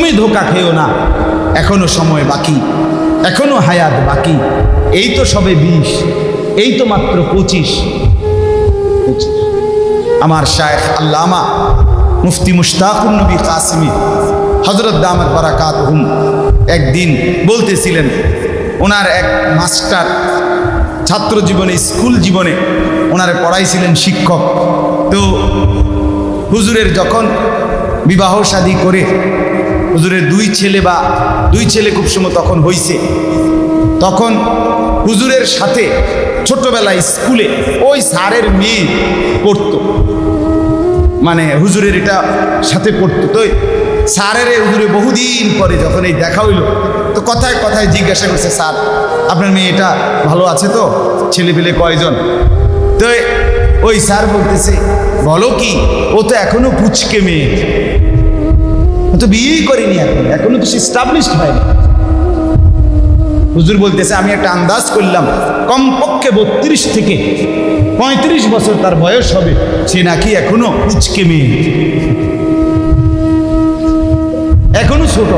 তুমি ধোঁকা খেও না, এখনো সময় বাকি, এখনো হায়াত বাকি। এই তো সবে 20, এই তো মাত্র 25। আমার শায়েখ আল্লামা মুফতি মুশতাকুন নবী কাসিমি হযরত দামাত বারাকাতুহুম একদিন বলতেছিলেন, ওনার এক মাস্টার ছাত্র জীবনে, স্কুল জীবনে ওনারে পড়াইছিলেন শিক্ষক। তো হুজুরের যখন বিবাহ শাদী করে, হুজুরের দুই ছেলে খুব সময় তখন হইছে, তখন হুজুরের সাথে ছোটবেলায় স্কুলে ওই স্যারের মেয়ে পড়তো, মানে হুজুরের এটা সাথে পড়তো। তো স্যারের হুজুরে বহুদিন পরে যখন এই দেখা হইল, তো কথায় কথায় জিজ্ঞাসা করছে, স্যার আপনার মেয়েটা ভালো আছে তো, ছেলে পেলে কয়জন? তো ওই স্যার বলতেছে, বলো কি, ও তো এখনো পুচকে মেয়ে, ও তো বিয়েই করেনি, এখনো তো এস্টাবলিশড হয়নি। হুজুর বলতেছে, আমি একটা আন্দাজ করলাম কমপক্ষে 32 থেকে 35 বছর তার বয়স হবে, সে নাকি এখনো পুচকে মেয়ে, এখনো ছোট।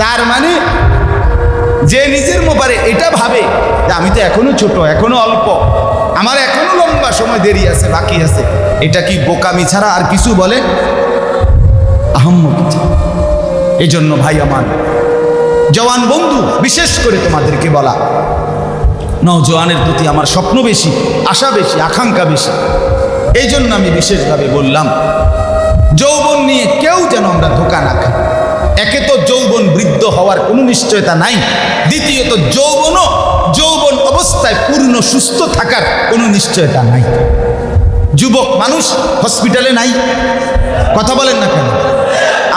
তার মানে যে নিজের ব্যাপারে এটা ভাবে যে আমি তো এখনো ছোট, এখনো অল্প, আমার এখনো লম্বা সময় দেরি আছে, বাকি আছে, এটা কি বোকামি ছাড়া আর কিছু বলে? আহম্মক। এই জন্য ভাই আমার জওয়ান বন্ধু, বিশেষ করে তোমাদেরকে বলা, নওজওয়ানের প্রতি আমার স্বপ্ন বেশি, আশা বেশি, আকাঙ্ক্ষা বেশি। এই জন্য আমি বিশেষভাবে বললাম, যৌবন নিয়ে কেউ যেন আমরা ধোঁকা না খাই। একে তো যৌবন বৃদ্ধ হওয়ার কোনো নিশ্চয়তা নাই, দ্বিতীয়ত যৌবন অবস্থায় পূর্ণ সুস্থ থাকার কোনো নিশ্চয়তা নাই। যুবক মানুষ হসপিটালে নাই, কথা বলেন না কেন?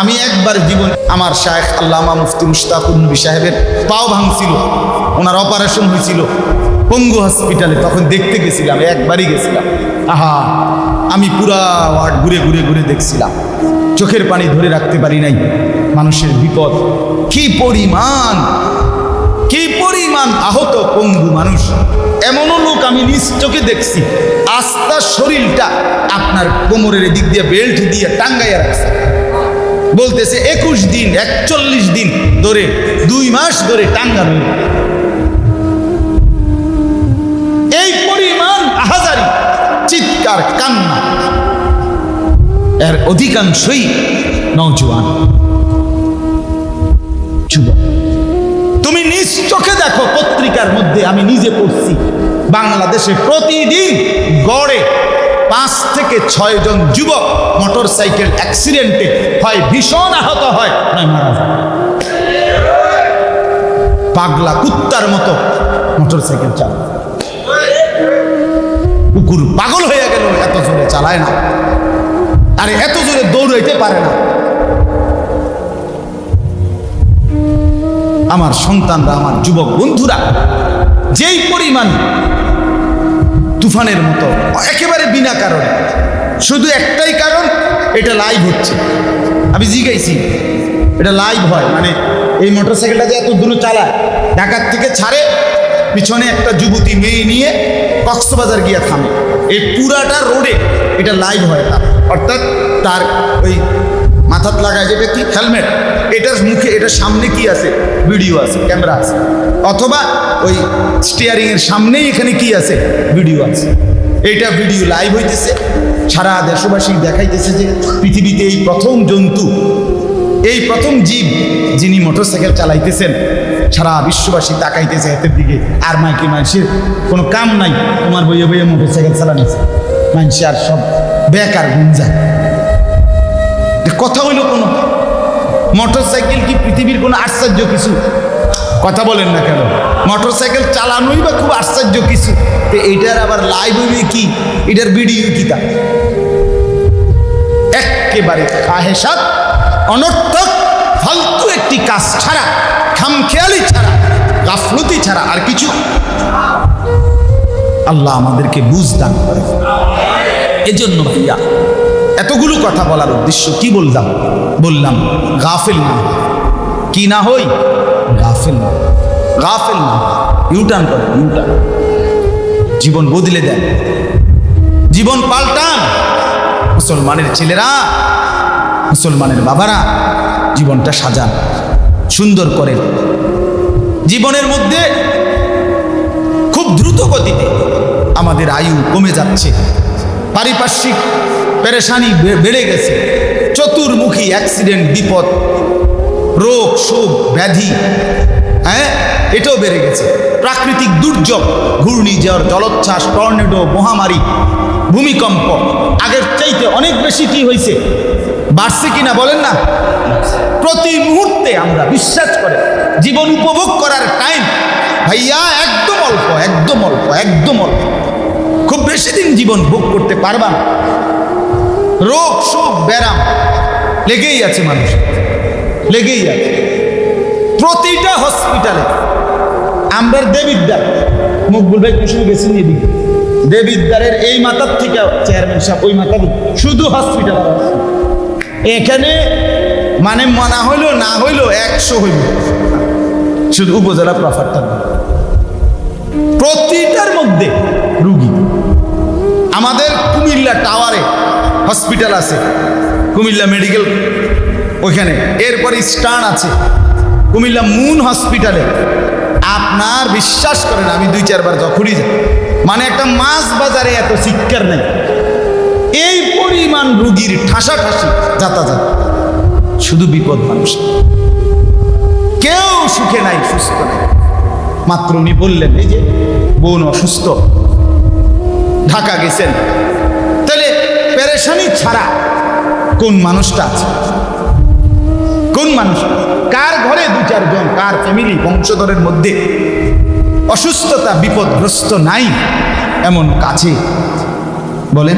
আমি একবার জীবন, আমার শায়েখ আল্লামা মুফতি মুশতাকুন নবী সাহেবের পাও ভাঙছিল, ওনার অপারেশন হয়েছিল পঙ্গু হসপিটালে, তখন দেখতে গেছিলাম, একবারই গেছিলাম। আহা, আমি পুরা ওয়ার্ড ঘুরে ঘুরে ঘুরে দেখছিলাম, চোখের পানি ধরে রাখতে পারি নাই। মানুষের বিপদ, কি পরিমাণ আহত পঙ্গু মানুষ। এমনও লোক আমি নিজ চোখে দেখছি, আস্তা শরীরটা আপনার কোমরের দিক দিয়ে বেল্ট দিয়ে টাঙ্গাইয়া রাখছে, বলতেছে 21 দিন 41 দিন ধরে, 2 মাস ধরে টাঙ্গানো। এই পরিমাণ আহাজারি, চিৎকার, কান্না, এর অধিকাংশই নওজোয়ান যুবক। তুমি নিজ চোখে দেখো, পত্রিকার মধ্যে আমি নিজে পড়ছি, বাংলাদেশে প্রতিদিন গড়ে 5 থেকে 6 জন যুবক মোটর সাইকেল অ্যাক্সিডেন্টে হয় ভীষণ আহত হয়, নয় মারা যায়। পাগলা কুত্তার মতো মোটর সাইকেল চালায়, কুকুর পাগল হয়ে গেল, এত জোরে চালায় না, আরে এত জোরে দৌড়াইতে পারে না। আমার সন্তানরা, আমার যুবক বন্ধুরা যেই পরিমাণ তুফানের মতো, একেবারে বিনা কারণে, শুধু একটাই কারণ, এটা লাইভ হচ্ছে। আমি জিজ্ঞাসি, এটা লাইভ হয় মানে এই মোটরসাইকেলটা যে এত দূর চালায়, ঢাকার থেকে ছাড়ে, পিছনে একটা যুবতী মেয়ে নিয়ে কক্সবাজার গিয়ে থামে, এই পুরাটা রোডে এটা লাইভ হয়। অর্থাৎ তার ওই মাথাত লাগায় যেটা কি হেলমেট, এটার মুখে, এটার সামনে কি আছে, ভিডিও আছে, ক্যামেরা আছে, অথবা ওই স্টিয়ারিং এর সামনেই এখানে কি আছে, ভিডিও আছে। এইটা ভিডিও লাইভ হইতেছে, সারা দেশবাসী দেখাইতেছে যে পৃথিবীতে এই প্রথম জন্তু, এই প্রথম জীব যিনি মোটরসাইকেল চালাইতেছেন, সারা বিশ্ববাসী তাকাইতেছে এদের দিকে। আর মাইকে মানুষের কোনো কাম নাই, তোমার বইয়ে বইয়ে মোটরসাইকেল চালানিছে, মানুষ আর সব বেকার গুঞ্জা। কথা হইল কোনো মোটরসাইকেল কি পৃথিবীর কোনো আশ্চর্য কিছু? কথা বলেন না কেন? মোটরসাইকেল চালানোই বা খুব আশ্চর্য কিছু, তো এইটার আবার লাইভ হইবে কি, এটার ভিডিও কি? তা একেবারে খাহেসাত, অনর্থক, ফালতু একটি কাজ ছাড়া, খামখেয়ালি ছাড়া, গাফলতি ছাড়া আর কিছু। আল্লাহ আমাদেরকে বুঝ দান করে। এজন্য ভাইয়া এতগুলো কথা বলার উদ্দেশ্য কি বললাম গাফেল না, কি না হই, গাফেল না, ইউটার্ন করে, জীবন বদলে দেন, জীবন পাল্টান। মুসলমানের ছেলেরা, মুসলমানের বাবারা জীবনটা সাজান, সুন্দর করেন। জীবনের মধ্যে খুব দ্রুত গতিতে আমাদের আয়ু কমে যাচ্ছে, পারিপার্শ্বিক পেরেশানি বেড়ে গেছে, চতুর্মুখী অ্যাক্সিডেন্ট, বিপদ, রোগ শোক ব্যাধি, এটাও বেড়ে গেছে। প্রাকৃতিক দুর্যোগ, ঘূর্ণিঝড়, জলোচ্ছ্বাস, টর্নেডো, মহামারী, ভূমিকম্প আগের চাইতে অনেক বেশি কি হয়েছে, বাড়ছে কিনা বলেন না? প্রতি মুহূর্তে আমরা বিশ্বাস করে জীবন উপভোগ করার টাইম ভাইয়া একদম অল্প, একদম অল্প, একদম অল্প। খুব বেশি দিন জীবন ভোগ করতে পারবা না। রোগ শোক ব্যারাম লেগেই আছে, মানুষ লেগেই আছে। প্রতিটা হসপিটালে আমরা দেবিদ্বার, মকবুল ভাই কুসুম গেছেন এদিকে, দেবিদ্বারের এই মাথার থেকে চেয়ারম্যান সাহেব ওই মাথা, শুধু হসপিটাল এখানে, মানে মানা হইলো না হইলো 100 হইল, শুধু উপজেলা প্রফারটা প্রতিটার মধ্যে রুগী। আমাদের কুমিল্লা টাওয়ারে হসপিটাল আছে, কুমিল্লা মেডিকেল ওইখানে, এরপরে স্টান আছে কুমিল্লা মুন হসপিটালে। আপনার বিশ্বাস করেন, আমি 2-4 বার যখনই যাই, মানে একটা মাছ বাজারে এত শিক্ষার নেই, এই পরিমাণ রুগীর ঠাসাঠাসি যাতায়াত, শুধু বিপদ। মানুষ কেউ সুখে নাই, সুস্থ নাই। মাত্র উনি বললেন এই যে বোন অসুস্থ, ঢাকা গেছেন। তাহলে পেরেশানি ছাড়া কোন মানুষটা আছে? কোন মানুষ? কার ঘরে 2-4 জন, কার ফ্যামিলি বংশধরের মধ্যে অসুস্থতা বিপদগ্রস্ত নাই এমন কাছে? বলেন,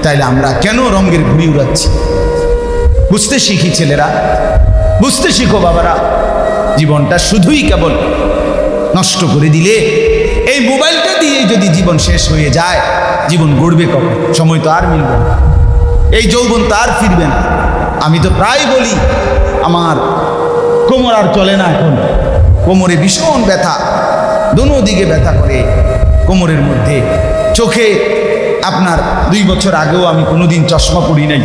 তাইলে আমরা কেন রঙের ঘুড়ি উড়াচ্ছি? বুঝতে শিখি ছেলেরা, বুঝতে শিখো বাবারা। জীবনটা শুধুই কেবল নষ্ট করে দিলে, এই মোবাইলটা দিয়ে যদি জীবন শেষ হয়ে যায়, জীবন গড়বে কখন? সময় তো আর মিলবে না, এই যৌবন তো আর ফিরবে না। আমি তো প্রায় বলি, আমার কোমর আর চলে না এখন, কোমরে ভীষণ ব্যথা, দোনো দিকে ব্যথা করে কোমরের মধ্যে। চোখে আপনার 2 বছর আগেও আমি কোনোদিন চশমা পরি নাই,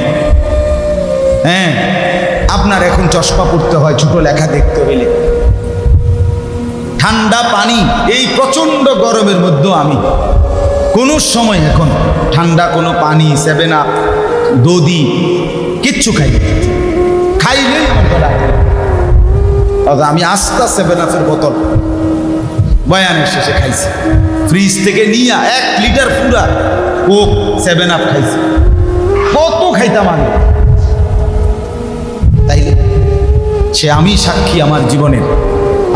আপনার এখন চশমা পড়তে হয় ছোট লেখা দেখতে হইলে। ঠান্ডা পানি, এই প্রচন্ড গরমের মধ্যেও আমি কোনো সময় এখন ঠান্ডা কোনো পানি, 7 আপ, দধি কিচ্ছু খাই, খাইলেই আমার গলা। আমি আস্তা 7 আপের বোতল বয়ানের শেষে খাইছি, ফ্রিজ থেকে নিয়ে 1 লিটার পুরা কোক 7 আপ খাইছি। কত খাইতাম আমি, তাইলে সে আমি সাক্ষী আমার জীবনের,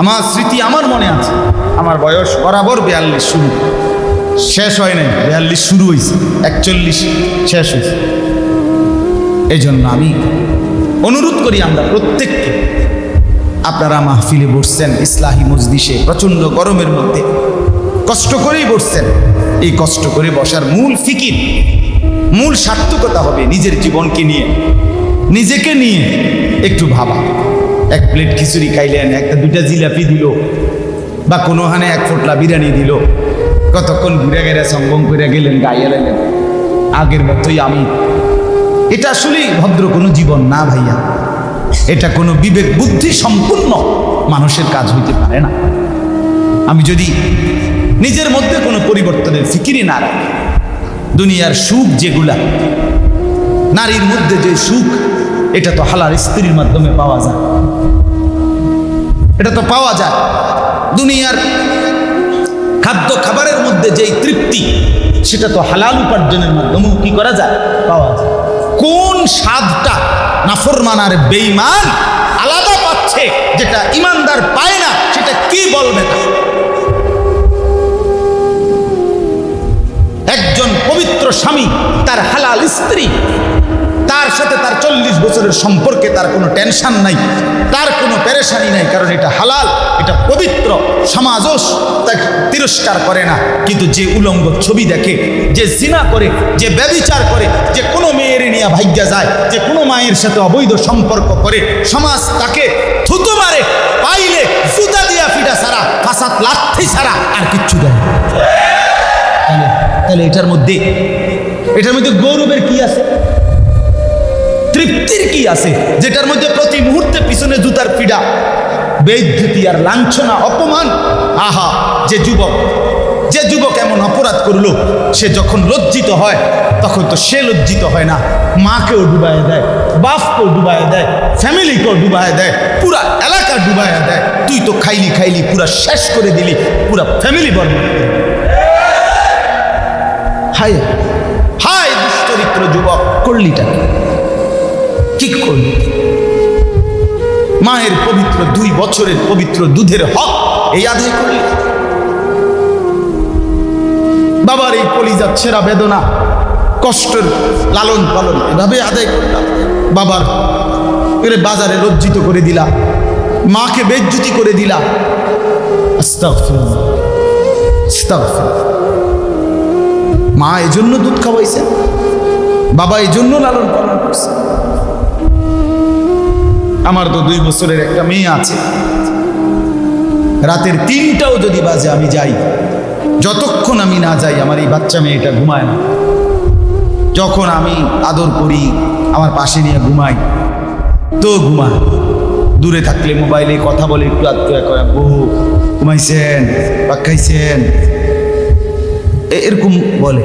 আমার স্মৃতি আমার মনে আছে। আমার বয়স বরাবর 42 শুরু, শেষ হয় নাই, 42 শুরু হয়েছে, 41 শেষ হয়েছে। এই জন্য আমি অনুরোধ করি আমরা প্রত্যেককে, আপনারা মাহফিলে বসছেন, ইসলাহি মজলিসে প্রচণ্ড গরমের মধ্যে কষ্ট করেই বসছেন। এই কষ্ট করে বসার মূল ফিকির, মূল সার্থকতা হবে নিজের জীবনকে নিয়ে, নিজেকে নিয়ে একটু ভাবা। 1 প্লেট খিচুড়ি খাইলেন, 1-2টা জিলাপি দিল, বা কোনোখানে 1 ফোঁটলা বিরিয়ানি দিল, কতক্ষণ ঘুরে গেলে সম্ভব করে গেলেন, গাইয়া গেলেন আগের মতোই আমি। এটা আসলেই ভদ্র কোনো জীবন না ভাইয়া, এটা কোনো বিবেক বুদ্ধি সম্পূর্ণ মানুষের কাজ হইতে পারে না। আমি যদি নিজের মধ্যে কোনো পরিবর্তনের ফিকিরই না রাখি, দুনিয়ার সুখ যেগুলা, নারীর মধ্যে যে সুখ, এটা তো হালাল স্ত্রীর মাধ্যমে পাওয়া যায়, এটা তো পাওয়া যায়। দুনিয়ার খাদ্য খাবারের মধ্যে যেই তৃপ্তি, সেটা তো হালাল উপার্জনের মাধ্যমেও কি করা যায়, পাওয়া যায়। কোন স্বাদটা নাফরমান আর বেঈমান আলাদা পাচ্ছে, যেটা ইমানদার পায় না, সেটা কি বলবে না? একজন পবিত্র স্বামী, তার হালাল স্ত্রী, তার সাথে তার 40 বছরের সম্পর্কে তার কোনো টেনশন নাই, তার কোনো পেরেশানি নাই, কারণ এটা হালাল, এটা পবিত্র। সমাজও তাকে তিরস্কার করে না। কিন্তু যে উলঙ্গ ছবি দেখে, যে জিনা করে, যে ব্যভিচার করে, যে কোনো মেয়ের নিয়ে ভাগ্যা যায়, যে কোনো মায়ের সাথে অবৈধ সম্পর্ক করে, সমাজ তাকে থুতু মারে, পাইলে জুতা দিয়া ফিটা ছাড়া, ফাসাদ লাথি ছাড়া আর কিচ্ছু দেয়। তাহলে এটার মধ্যে গৌরবের কি আছে? তৃপ্তির কি আছে যেটার মধ্যে প্রতি মুহূর্তে পিছনে জুতার পিড়া, বেইজ্জতি আর লাঞ্ছনা, অপমান? আহা, যে যুবক এমন অপরাধ করলো, সে যখন লজ্জিত হয় তখন তো সে লজ্জিত হয় না, মাকেও ডুবাইয়া দেয়, বাপকেও ডুবাইয়া দেয়, ফ্যামিলিকেও ডুবাইয়া দেয়, পুরা এলাকা ডুবাইয়া দেয়। তুই তো খাইলি পুরা শেষ করে দিলি, পুরা ফ্যামিলি বর্বাদ। হায় হায় দুশ্চরিত্র যুবক, করলিটা কি করলি? মায়ের পবিত্র 2 বছরের পবিত্র দুধের হক এই আদায় করলি। বাবার এই কলিজার ছেঁড়া বেদনা, কষ্টের লালন পালন এভাবে আদায় করলাম। বাবার বাজারে লজ্জিত করে দিলা, মাকে বেজ্জতি করে দিলা। আস্তাগফিরুল্লাহ, আস্তাগফিরুল্লাহ। মা এই জন্য দুধ খাওয়াইছে, বাবা এই জন্য লালন পালন করছে। আমার তো 2 বছরের একটা মেয়ে আছে, রাতের 3টাও যদি বাজে আমি যাই, যতক্ষণ আমি না যাই আমার এই বাচ্চা মেয়েটা ঘুমায় না। যখন আমি আদর করি, আমার পাশে নিয়ে ঘুমাই তো ঘুমায়, দূরে থাকলে মোবাইলে কথা বলে একটু আধটু করে, বহু ঘুমাইছেন বা খাইছেন এরকম বলে।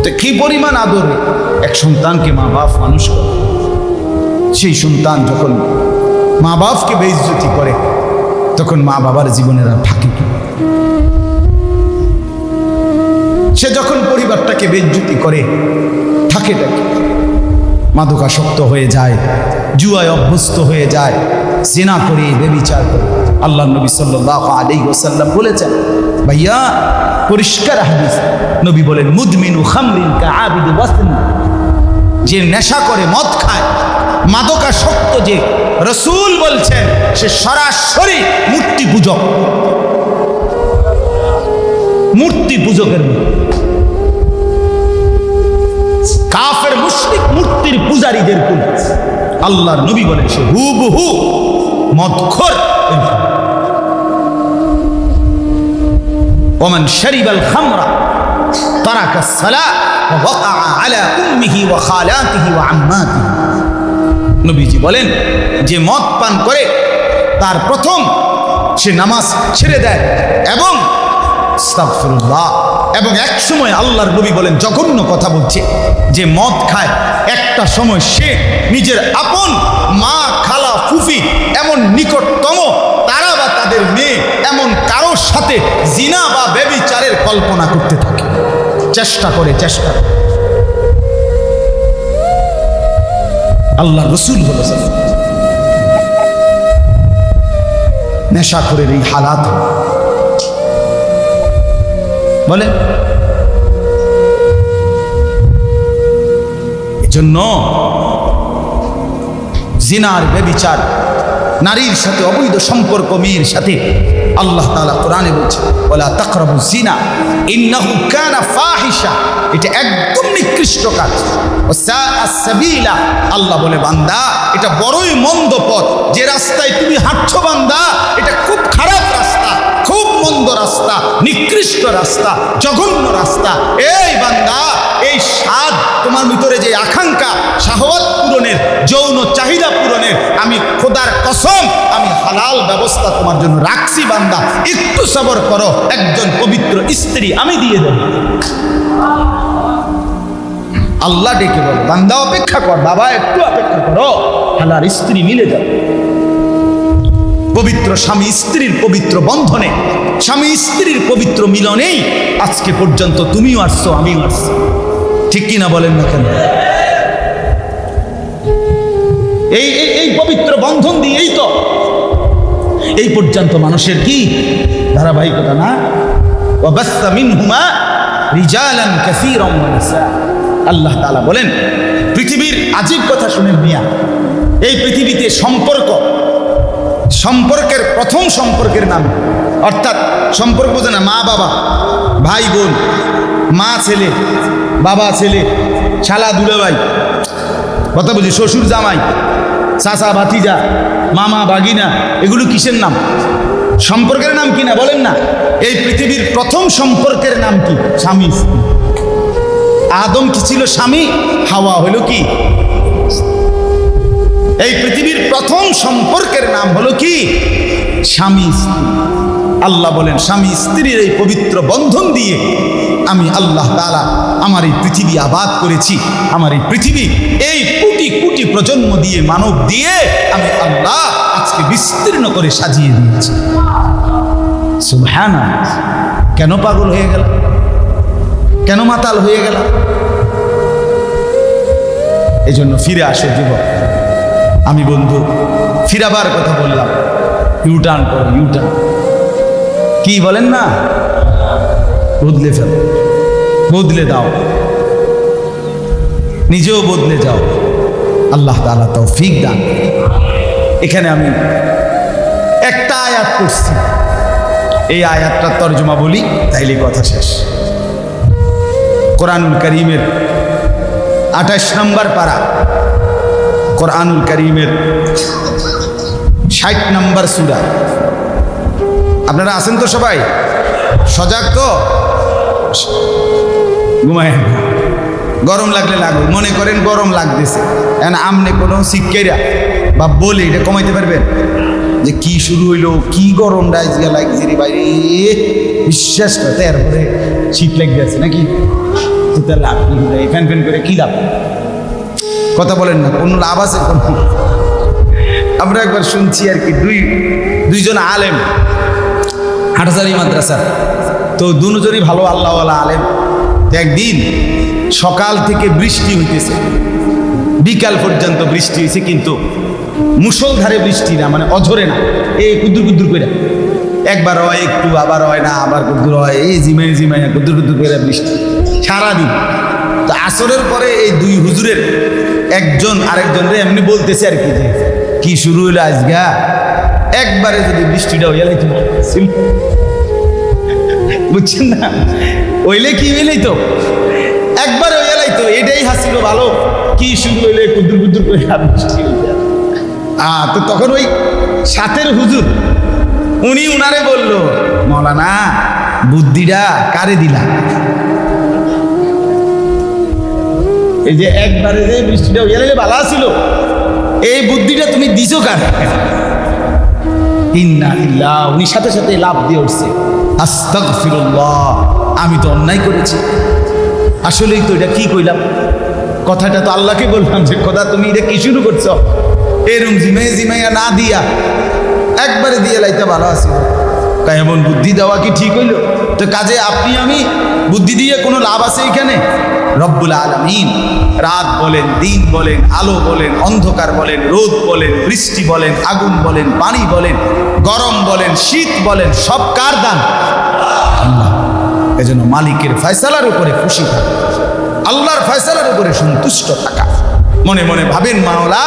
তো কি পরিমাণ আদর এক সন্তানকে মা বাপ মানুষ করে। সেই সন্তান যখন মা বাপকে বেইজ্জতি করে তখন মা বাবার জীবনের আর থাকে কি? সে যখন পরিবারটাকে বেইজ্জতি করে থাকেটা কি? মাদকাসক্ত হয়ে যায়, জুয়ায় অভ্যস্ত হয়ে যায়, জিনা করে, ব্যভিচার করে। আল্লাহ নবী সাল্লাল্লাহু আলাইহি ওয়াসাল্লাম বলেছেন, ভাইয়া পরিষ্কার হাদিস, নবী বলেন, মুদমিনু খামরিন কাআবিদি ওয়াসন, যে নেশা করে, মদ খায়, মাদকাসক্ত, যে রাসূল বলছেন সে সরাসরি মূর্তি পূজক, মূর্তি পূজকের মতো। কাফের মুশরিক মূর্তির পূজারীদের কোন আল্লাহর নবী বলেন সে হুবহু মদখোর। ওমান শারিবাল খামরা তারাকা সালাহ ওয়া ওয়াকা আলা উম্মিহি ওয়া খালাতিহি ওয়া আম্মাতিহি। নবীজি বলেন যে মদ পান করে তার প্রথম সে নামাজ ছেড়ে দেয় এবং আস্তাগফিরুল্লাহ, এবং এক সময় আল্লাহর নবী বলেন জঘন্য কথা বলছে, যে মদ খায় একটা সময় সে নিজের আপন মা, খালা, ফুফি, এমন নিকটতম তারা বা তাদের মেয়ে, এমন কারোর সাথে জিনা বা ব্যভিচারের কল্পনা করতে থাকে, চেষ্টা করে। আল্লাহ রসুল বলেছেন নেশাখোরের এই হালাত বলে। এজন্য জিনার ব্যভিচার, নারীর সাথে অবৈধ সম্পর্ক, মেয়ের সাথে আল্লাহ তাআলা কোরআনে বলছে, ওয়ালা তাকরাবুজ জিনা ইন্নাহু কানা ফাহিশা, এটা একদম নিকৃষ্ট কাজ। ওয়াসাআস সাবিলা, আল্লাহ বলে বান্দা এটা বড়ই মন্দ পথ, যে রাস্তায় তুমি হাঁটছো বান্দা এটা খুব খারাপ রাস্তা, খুব মন্দ রাস্তা, নিকৃষ্ট রাস্তা, জঘন্য রাস্তা। এই বান্দা, এই স্বাদ তোমার ভিতরে যে আকাঙ্ক্ষা, শাহওয়াত পূরণের, যৌন চাহিদা পূরণের, আমি খোদার কসম আমি হালাল ব্যবস্থা তোমার জন্য রাখছি বান্দা, একটু সবর করো, একজন পবিত্র স্ত্রী আমি দিয়ে দেব। আল্লাহ ডেকে বল, বান্দা অপেক্ষা কর, বাবা একটু অপেক্ষা করো, হালাল স্ত্রী মিলে যাবে। পবিত্র স্বামী স্ত্রীর পবিত্র বন্ধনে, স্বামী স্ত্রীর পবিত্র মিলনেই আজকে পর্যন্ত তুমিও আসছো, আমিও আসছি, ঠিক কিনা বলেন না কেন? এই পবিত্র বন্ধন দিয়েই তো এই পর্যন্ত মানুষের কি ধারাবাহিকতা না? ওয়াবাসসা মিনহুমা রিজালান কাসীরান ওয়া নিসা। আল্লাহ তাআলা বলেন পৃথিবীর আজীব কথা শুনেন মিয়া, এই পৃথিবীতে সম্পর্কের প্রথম সম্পর্কের নাম, অর্থাৎ সম্পর্ক বোঝে না, মা বাবা, ভাই বোন, মা ছেলে, বাবা ছেলে, শালা দুলাভাই, কথা বুঝি, শ্বশুর জামাই, চাচা ভাতিজা, মামা ভাগিনা, এগুলো কিসের নাম? সম্পর্কের নাম কি না বলেন না? এই পৃথিবীর প্রথম সম্পর্কের নাম কি? স্বামী স্ত্রী। আদম কি ছিল স্বামী, হাওয়া হলো কি? এই পৃথিবীর প্রথম সম্পর্কের নাম হলো কি? স্বামী স্ত্রী। আল্লাহ বলেন, স্বামী স্ত্রীর এই পবিত্র বন্ধন দিয়ে আমি আল্লাহ তাআলা আমার এই পৃথিবী আবাদ করেছি। আমার এই পৃথিবী এই কোটি কোটি প্রজন্ম দিয়ে, মানব দিয়ে আমি আল্লাহ আজকে বিস্তীর্ণ করে সাজিয়ে দিয়েছি। সুবহানাল্লাহ। কেন পাগল হয়ে গেল? কেন মাতাল হয়ে গেল? এই জন্য ফিরে আসো যুবক। আমি বন্ধু ফিরাবার কথা বললাম, ইউটার্ন করো, ইউটার্ন। কি বলেন না? বদলে ফেলো, বদলে দাও, নিজেও বদলে যাও। আল্লাহ তাআলা তৌফিক দান। এখানে আমি একটা আয়াত পড়ছি, এই আয়াতটার তর্জমা বলি, তাইলে কথা শেষ। কোরআনুল কারীমের 28 নম্বর পারা, কোরআনুল কারীমের 60 নম্বর সূরা। আপনারা আছেন তো সবাই? সজাগ তো? ঘুমায়েন না। গরম লাগলে লাগুক, মনে করেন গরম লাগতেছে, এখন আমনে কোনো শিক্ষাইরা বা বলে এটা কমাইতে পারবেন যে কি শুরু হইলো, কি গরম ডাইজগা লাগছে রে বাইরে, বিশ্বাস করতে এরপরে শীত লেগে গেছে নাকি? লাভ ফ্যান ফ্যান করে কি লাভ? কথা বলেন না, কোনো লাভ আছে? আমরা একবার শুনছি আর কি, দুইজন আলেম হাটহাজারী মাদ্রাসা, তো দুজনই ভালো আল্লাহওয়ালা আলেম। একদিন সকাল থেকে বৃষ্টি হইতেছে, বিকাল পর্যন্ত বৃষ্টি হয়েছে, কিন্তু মুষলধারে বৃষ্টি না, মানে অঝরে না, এই কুদ্দুর কুদ্দুর করে, একবার হয় একটু, আবার হয় না, আবার কুদ্দুর হয়, এই জিমাই জিমাই কুদ্দুর কুদ্দুর করে বৃষ্টি সারাদিন। তো আসরের পরে এই দুই হুজুরের একজন আরেকজনরে এমনি বলতেছে আর কি, যে কি শুরু হইলো আজগা, একবারে যদি বৃষ্টিটা হইয়া লাইতো, বুঝছেন না? ওইলে কি হইলেই তো একবারে হইয়া লাইতো, এটাই হাসিল ভালো। কি শুরু হইলে কুদ্দুর কুদ্দুর করে বৃষ্টি হইয়া। তো তখন ওই সাথের হুজুর উনি উনারে বলল, মৌলানা বুদ্ধিটা কারে দিলা? এই যে একবারে যে বৃষ্টিটা হইয়া লাগে ভালো ছিল, এই বুদ্ধিটা তুমি দিছো কারে? ইন্নালিল্লাহ। উনি সাথে সাথে লাভ দিয়ে উঠছে, আস্তাগফিরুল্লাহ, আমি তো অন্যায় করেছি। আসলেই তো এটা কি কইলাম, কথাটা তো আল্লাহকে বললাম যে খোদা তুমি এটা কি শুরু করছো? এরম জিমাইয়া জিমাইয়া না দিয়া একবারে দিয়ে লাইতে ভালো আছিল। তাই এমন বুদ্ধি দেওয়া কি ঠিক হইল? তো কাজে আপনি আমি বুদ্ধি দিয়ে কোনো লাভ আছে এখানে? রব্বুল আলামিন রাত বলেন, দিন বলেন, আলো বলেন, অন্ধকার বলেন, রোদ বলেন, বৃষ্টি বলেন, আগুন বলেন, পানি বলেন, গরম বলেন, শীত বলেন, সব কার দান? আল্লাহ। এজন্য মালিকের ফয়সালার উপরে খুশি থাকা, আল্লাহর ফয়সালার উপরে সন্তুষ্ট থাকা। মনে মনে ভাবেন, মাওলা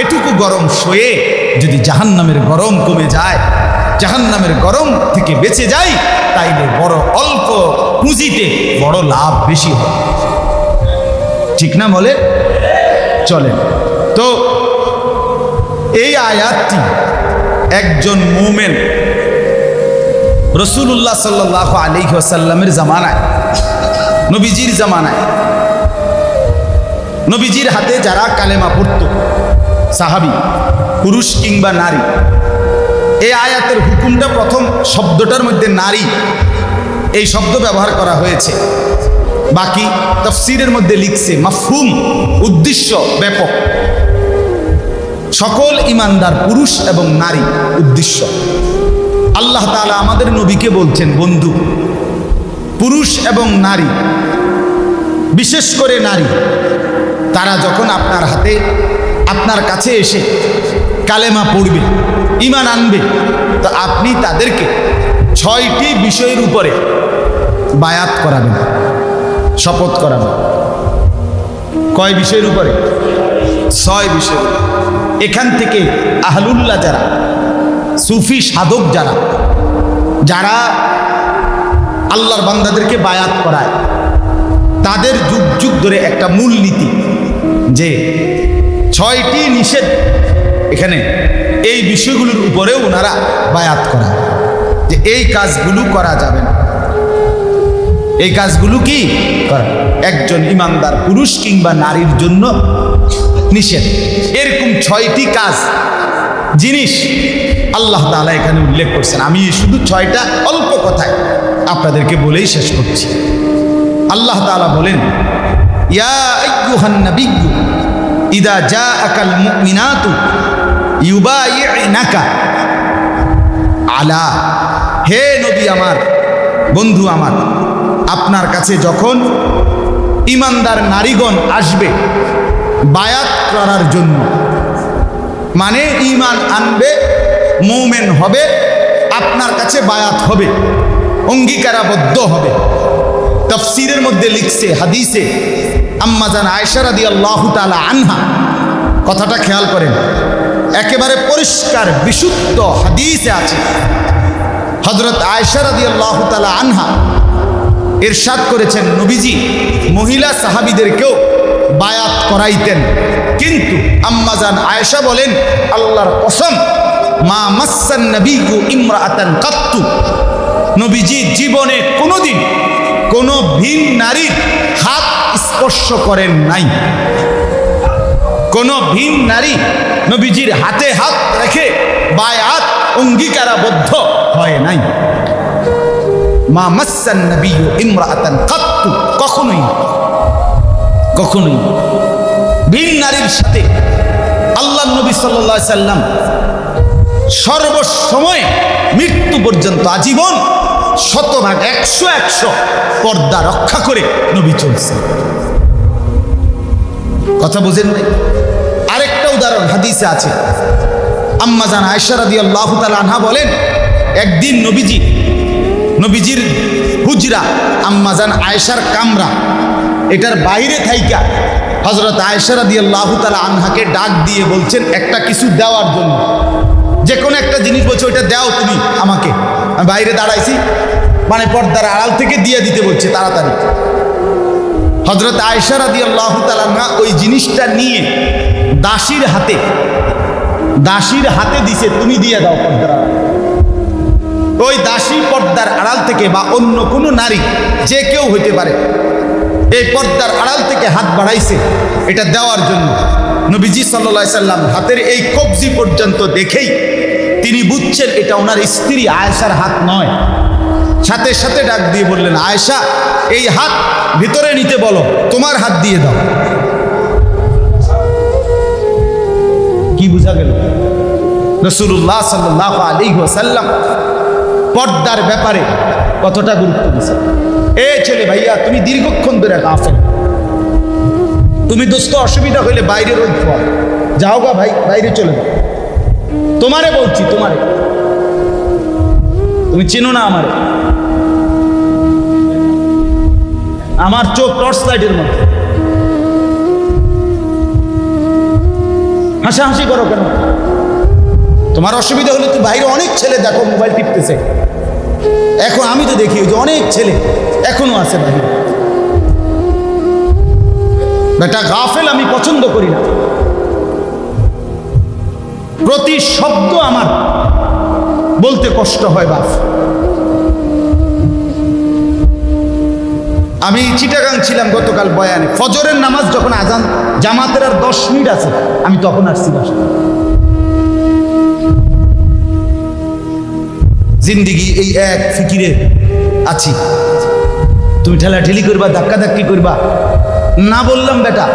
এটুকু গরম সয়ে যদি জাহান্নামের গরম কমে যায়, জাহান্নামের গরম থেকে বেঁচে যাই, তাইলে বড় অল্প পুঁজিতে বড় লাভ বেশি হয়। ঠিক না বলে? চলেন তো এই আয়াতটি একজন মুমিন রাসূলুল্লাহ সাল্লাল্লাহু আলাইহি ওয়াসাল্লামের জামানায়, নবীজির জামানায়, নবীজির হাতে যারা কালেমা পড়ত, সাহাবী পুরুষ কিংবা নারী, এই আয়াতের হুকুমটা প্রথম শব্দটার মধ্যে নারী এই শব্দ ব্যবহার করা হয়েছে। বাকি তাফসীরের মধ্যে লিখছে মাফহুম, উদ্দেশ্য ব্যাপক, সকল ঈমানদার পুরুষ এবং নারী উদ্দেশ্য। আল্লাহ তাআলা আমাদের নবীকে বলছেন, বন্ধু পুরুষ এবং নারী, বিশেষ করে নারী, তারা যখন আপনার হাতে, আপনার কাছে এসে কালেমা পড়বে, ঈমান আনবে, তো আপনি তাদেরকে 6টি বিষয়ের উপরে বায়াত করাবেন, শপথ করাবেন। কয় বিষয়ের উপরে? 6 বিষয়ের। এখান থেকে আহলুল্লাহ যারা, সুফি সাধক যারা, যারা আল্লাহর বান্দাদেরকে বায়াত করায়, তাদের যুগ যুগ ধরে একটা মূল নীতি যে 6টি নিষেধ, এখানে এই বিষয়গুলোর উপরেও ওনারা বায়াত করায় যে এই কাজগুলো করা যাবে না, এই কাজগুলো কি করা একজন ইমানদার পুরুষ কিংবা নারীর জন্য নিষেধ। এরকম 6টি কাজ জিনিস আল্লাহ তাআলা এখানে উল্লেখ করছেন। আমি শুধু 6টা অল্প কথায় আপনাদেরকে বলেই শেষ করছি। আল্লাহ তাআলা বলেন, ইয়া আইয়ুহান নাবিয়্যু ইযা জাআকাল মুমিনাতু ইউবাইউনাকা আলা, হে নবী আমার, বন্ধু আমার, আপনার কাছে যখন ঈমানদার নারীগণ আসবে বায়াত করার জন্য, মানে ঈমান আনবে, মুমিন হবে, আপনার কাছে বায়াত হবে, অঙ্গীকারাবদ্ধ হবে। তাফসীরের মধ্যে লিখছে, হাদিসে আম্মা জান আয়েশা রাদিয়াল্লাহু তাআলা আনহা, কথাটা খেয়াল করেন, একেবারে পরিষ্কার বিশুদ্ধ হাদিসে আছে। হযরত আয়েশা রাদিয়াল্লাহু তাআলা আনহা ইরশাদ করেছেন, নবীজি মহিলা সাহাবীদেরকেও বায়াত করাইতেন, কিন্তু আম্মা জান আয়েশা বলেন, আল্লাহর কসম, মা মাসসান নবিয়্যু ইমরাআতান কাত্তু, নবীজি জীবনে কোনোদিন কোনো ভিন নারীর হাত স্পর্শ করেন নাই। কোনো ভিন নারী নবীজির হাতে হাত রেখে বায়াত অঙ্গীকারাবদ্ধ হয় নাই। মা মাসসান নবিয়্যু ইমরাআতান কাত্তু, কখনোই কখনোই ভিন নারীর সাথে আল্লাহ নবী সাল্লাল্লাহু আলাইহি সাল্লাম সর্বসময় মৃত্যু পর্যন্ত আজীবন 100% 100 পর্দা রক্ষা করে নবী চলছে। কথা বুঝেন নাই? আরেকটা উদাহরণ হাদিসে আছে। আম্মা জান আয়েশা রাদিয়াল্লাহু তাআলা আনহা বলেন, একদিন নবীজির হুজরা, আম্মা জান আয়েশার কামরা, এটার বাইরে থাইকা হযরত আয়েশা রাদিয়াল্লাহু তাআলা আনহাকে ডাক দিয়ে বলছেন একটা কিছু দেওয়ার জন্য, যে কোনো একটা জিনিস বলছে, ওইটা দাও তুমি আমাকে, আমি বাইরে দাঁড়াইছি, মানে পর্দার আড়াল থেকে দিয়ে দিতে বলছে তাড়াতাড়ি। হযরত আয়েশা রাদিয়াল্লাহু তাআলা আনহা ওই জিনিসটা নিয়ে দাসীর হাতে দিছে, তুমি দিয়ে দাও পর্দার আড়াল। ওই দাসী পর্দার আড়াল থেকে, বা অন্য কোনো নারী, যে কেউ হইতে পারে, এই পর্দার আড়াল থেকে হাত বাড়াইছে এটা দেওয়ার জন্য। নবীজি সাল্লাল্লাহু আলাইহি সাল্লাম হাতের এই কবজি পর্যন্ত দেখেই তিনি বুঝছেন এটা ওনার স্ত্রী আয়েশার হাত নয়। সাথে সাথে ডাক দিয়ে বললেন, আয়েশা, এই হাত ভিতরে নিতে বলো, তোমার হাত দিয়ে দাও। কি বোঝা গেল? রাসূলুল্লাহ সাল্লাল্লাহু আলাইহি ওয়াসাল্লাম পর্দার ব্যাপারে কতটা গুরুত্ব দিয়েছে। এ ছেলে ভাইয়া, তুমি দীর্ঘক্ষণ ধরে গাফেল, তুমি দোস্ত অসুবিধা হইলে বাইরে রোদ পাও, যাও গা ভাই, বাইরে চলে যাও। তোমারে বলছি, তোমারে, তুমি চিনো না আমারে, আমার চোখ টর্চ লাইটের মধ্যে। হাসাহাসি করো কেন? তোমার অসুবিধা হলে তুই বাইরে অনেক ছেলে দেখো মোবাইল টিপতেছে। এখন আমি তো দেখি যে অনেক ছেলে এখনো আছে বাইরে। বেটা গাফেল আমি পছন্দ করি না। প্রতি শব্দ আমার বলতে কষ্ট হয় বাপ। আমি চিটাগাং ছিলাম গতকাল বয়ানে, ফজরের নামাজ যখন আজান, জামাতের আর 10 মিনিট আছে, আমি তখন আসছি বাসা। জিন্দিগি এই এক ফিকিরে আছি। তুমি ঠেলাঠেলি করবা, ধাক্কাধাক্কি করবা না, বললাম বেটা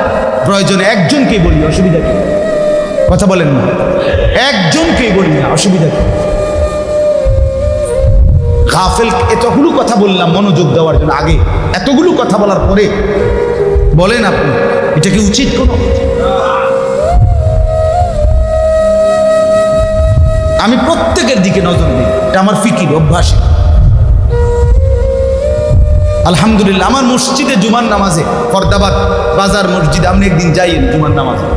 প্রয়োজনে একজনকেই বলি, অসুবিধা কি? কথা বলেন না, একজনকেই বলি না, অসুবিধা কি? গাফেল এতগুলো কথা বললাম মনোযোগ দেওয়ার জন্য, আগে এতগুলো কথা বলার পরে বলেন আপনি এটা কি উচিত? কোনো আমি প্রত্যেকের দিকে নজর দিই, এটা আমার ফিকির, অভ্যাস। আলহামদুলিল্লাহ, আমার মসজিদে জুমার নামাজে, ফরদাবাদ বাজার মসজিদে, আপনি একদিন যাইয়েন জুমার নামাজে,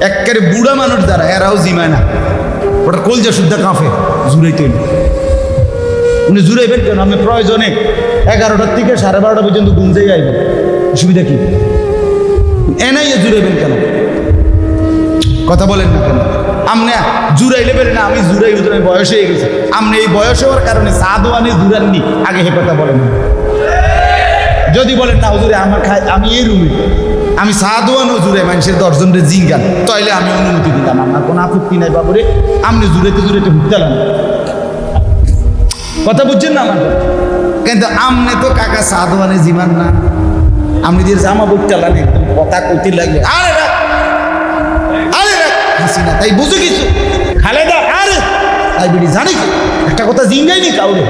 একেবারে বুড়া মানুষ যারা, এরাও জিমায় না, ওটা কলজা শুদ্ধা কাঁপে, জুড়াইতে উনি জুড়াইবেন কেন? আমি প্রয়োজনে 11টার থেকে 12:30 পর্যন্ত গুঞ্জেই আইবেন, অসুবিধা কি? এনাইয়ে জুড়াইবেন কেন? কথা বলেন না কেন? আমনে জুড়াইলে বেরে না, আমি জুড়াই হুজুর, বয়স হয়ে গেছে। আপনি এই বয়স হওয়ার কারণে সাদওয়ানে জুড়াননি, আগে হে কথা বলেন। যদি বলেন না হুজুরে আমার আমি এই রুমে, আমি সাদওয়ানো জুড়ে মানুষের 10 জনের জিঙ্গান তাইলে আমি অনুমতি দিতাম, আমার কোনো আপত্তি নাই বাবুরে, আপনি জুড়েতে হুইতালাম। কথা বুঝছেন না আমার? কিন্তু আমনে তো কাকা সাদওয়ানে জিমান না, আপনি দিয়ে জামা বুঝতালান একদম কথা কইতে লাগবে, আরে রাখ আরে রাখ হাসিনা তাই বুঝে কিছু খালেদা আরে তাই বিড়ি জানি একটা কথা জিঙ্গাইনি কাউরে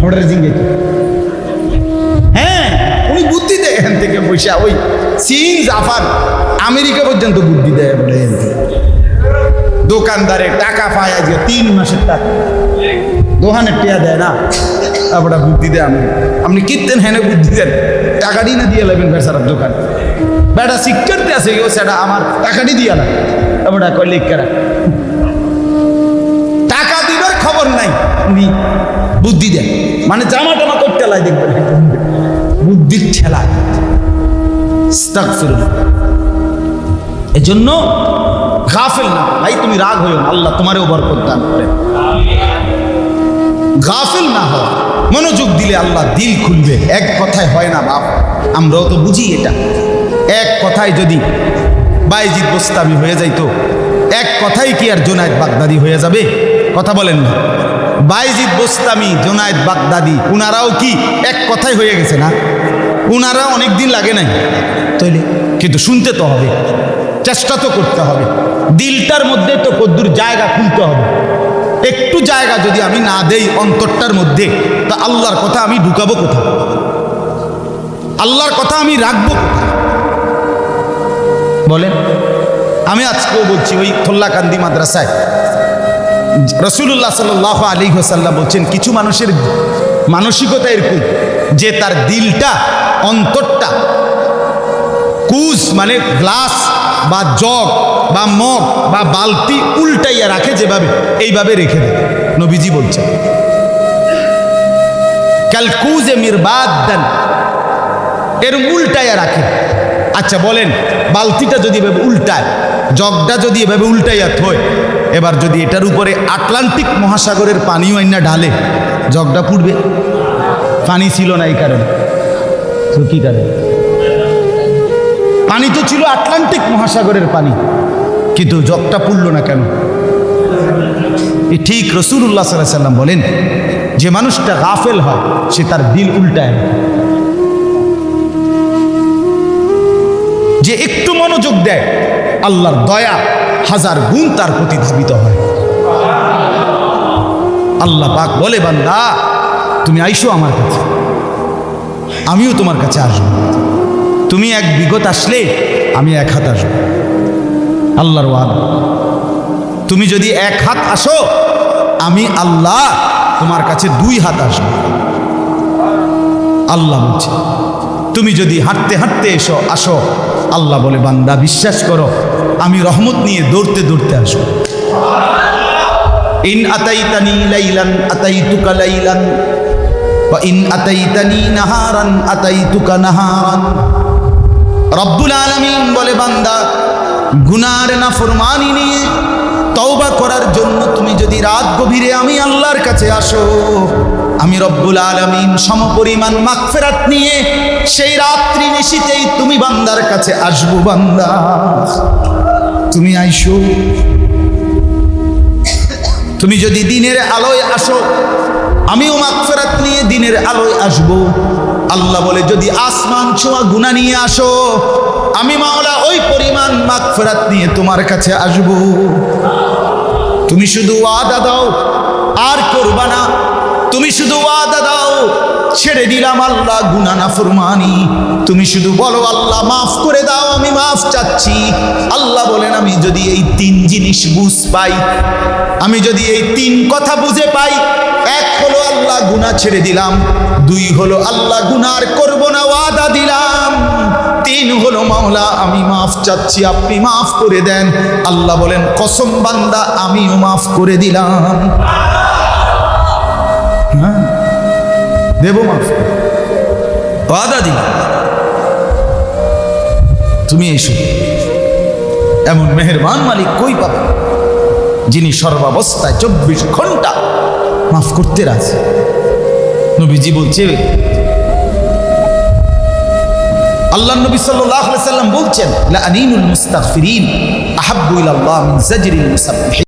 হঠাৎ জিঙ্গাই। হ্যাঁ উনি বুদ্ধি দেয় এখান থেকে পয়সা, ওই চীন জাপান আমেরিকা পর্যন্ত বুদ্ধি দেয় বলে দোকানদারে টাকা পায় আজকে 3 মাসের টাকা দোকানের টিয়া দেয় না, আপনারা বুদ্ধি দেয় আপনি কিনতেন হ্যাঁ বুদ্ধি দেন, টাকাটি না দিয়ে লাগবেন বেচারার দোকান বেটা শিক্ষার্থী আছে কেউ সেটা আমার টাকাটি দিয়া না, আপনারা কয় লেখা টাকা দিবার খবর নাই উনি বুদ্ধি দেন, মানে জামা টামা করতে লাই দেখবেন বুদ্ধির ঠেলা। এজন্য গাফেল না ভাই, তুমি রাগ হইও না, আল্লাহ তোমারও বরকত দান করে। গাফেল না হয়, মনোযোগ দিলে আল্লাহ দিল খুলবে। এক কথায় হয় না বাপ, আমরাও তো বুঝি এটা। এক কথায় যদি বাইজিদ বোস্তামি হয়ে যাইতো, এক কথাই কি আর জুনায়েদ বাগদাদি হয়ে যাবে? কথা বলেন না, বাইজিদ বোস্তামি জুনায়েদ বাগদাদি উনারাও কি এক কথাই হয়ে গেছে না? উনারা অনেক দিন লাগে নাই তৈলে, কিন্তু শুনতে তো হবে, চেষ্টা তো করতে হবে, দিলটার মধ্যে তো কদ্দুর জায়গা খুলতে হবে। একটু জায়গা যদি আমি না দেই অন্তরটার মধ্যে, তা আল্লাহর কথা আমি ঢুকাবো কোথায়? আল্লাহর কথা আমি রাখবো কোথায় বলেন? আমি আজকেও বলছি, ওই থল্লাকান্দি মাদ্রাসায় রাসূলুল্লাহ সাল্লাল্লাহু আলাইহি ওয়াসাল্লাম বলছেন, কিছু মানুষের মানসিকতা এরকম যে তার দিলটা অন্তরটা কুজ মানে গ্লাস বা জগ বা মগ বা বালতি উল্টাইয়া রাখে, যেভাবে এইভাবে রেখে দেয়। নবীজি বলছেন কালকুজে মিরবাদান, এর উল্টাইয়া রাখে। আচ্ছা বলেন, বালতিটা যদি এভাবে উল্টায়, জগটা যদি এভাবে উল্টাইয়া থয়, এবার যদি এটার উপরে আটলান্টিক মহাসাগরের পানিও আইনা ঢালে, জগটা পুড়বে? পানি ছিল না এই কারণে, তো কি কারণে? পানি তো ছিল আটলান্টিক মহাসাগরের পানি, কিন্তু জগটা পুড়ল না কেন? ঠিক রাসূলুল্লাহ সাল্লাল্লাহু আলাইহি ওয়াসাল্লাম বলেন, যে মানুষটা গাফেল হয় সে তার দিল উল্টায়, যে একটু মনোযোগ দেয় আল্লাহর দয়া 1000 গুণ তার প্রতি ধাবিত হয়। আল্লাহ পাক বলে, বান্দা তুমি আইসো আমার কাছে, আমিও তোমার কাছে আসবো। তুমি 1 বিঘত আসলে আমি 1 হাত আসবো, আল্লাহর ওয়াদা। তুমি যদি 1 হাত আসো, আমি আল্লাহ তোমার কাছে 2 হাত আসবো। আল্লাহ বলছে, তুমি যদি হাঁটতে হাঁটতে আসো, আল্লাহ বলে, বান্দা বিশ্বাস করো, আমি রহমত নিয়ে দৌড়তে দৌড়তে আসবো। ইন আতাইতানি লাইলান আতাইতুকা লাইলান ওয়া ইন আতাইতানি নাহারান আতাইতুকা নাহারান। রব্বুল আলামিন বলে, বান্দা গুনার নাফরমানি নিয়ে তওবা করার জন্য তুমি যদি রাত গভীরে আমি আল্লাহর কাছে আসো, আমি রব্বুল আলামিন সমপরিমাণ মাগফিরাত নিয়ে সেই রাত্রি নিশিতেই তুমি বান্দার কাছে আসবো। বান্দা তুমি আইসো, তুমি যদি দিনের আলোয় আসো, আমিও মাগফিরাত নিয়ে দিনের আলোয় আসবো। আল্লাহ বলে, যদি আসমান ছোঁয়া গুনাহ নিয়ে আসো, আমি মাওলা ওই পরিমাণ মাগফিরাত নিয়ে তোমার কাছে আসবো। তুমি শুধু ওয়াদা দাও, আর করবা না। তুমি শুধু ওয়াদা দাও, ছেড়ে দিলাম আল্লাহ গুনাহ নাফরমানি। তুমি শুধু বলো, আল্লাহ মাফ করে দাও, আমি মাফ চাচ্ছি। আল্লাহ বলেন, আমি যদি এই 3 জিনিস বুঝ পাই, আমি যদি এই 3 কথা বুঝে পাই, 1 হলো আল্লাহ গুনাহ ছেড়ে দিলাম, 2 হলো আল্লাহ গুনাহ আর করব না ওয়াদা দিলাম, 3 হলো মাওলা আমি মাফ চাচ্ছি, আপনি মাফ করে দেন। আল্লাহ বলেন, কসম বান্দা আমিও মাফ করে দিলাম। হ্যাঁ দেব মাফ, ওয়াদা দিলাম। তুমি এসো, এমন মেহেরবান মালিক কই পাবে, যিনি সর্বাবস্থায় 24 ঘন্টা মাফ করতে রাজি। নবীজি বলছে, আল্লাহ নবী সাল্লাল্লাহু আলাইহি সাল্লাম বলছেন লা আনিনুল মুস্তাগফিরিন আহাব্বু ইলাল্লাহ মিন জাজরিল মুসাব্বিহিন।